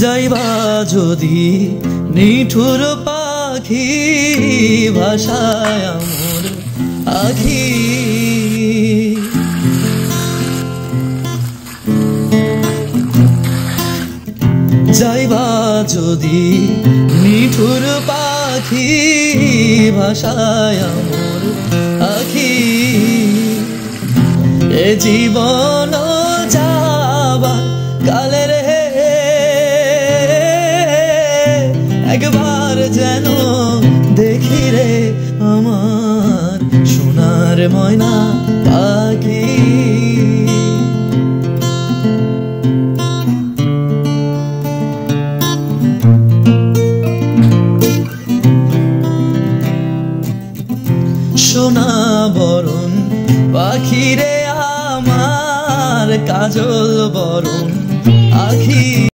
যাইবা যদি নিঠুর পাখি ভাষায় আমার আখি যাইবা যদি নিঠুর পাখি ভাষায় আমার আখি এ জীবন যাবা কালের একবার যেন দেখি রে আমার সোনার ময়না পাখি সোনা বরণ পাখি রে আমার কাজল বরণ আখি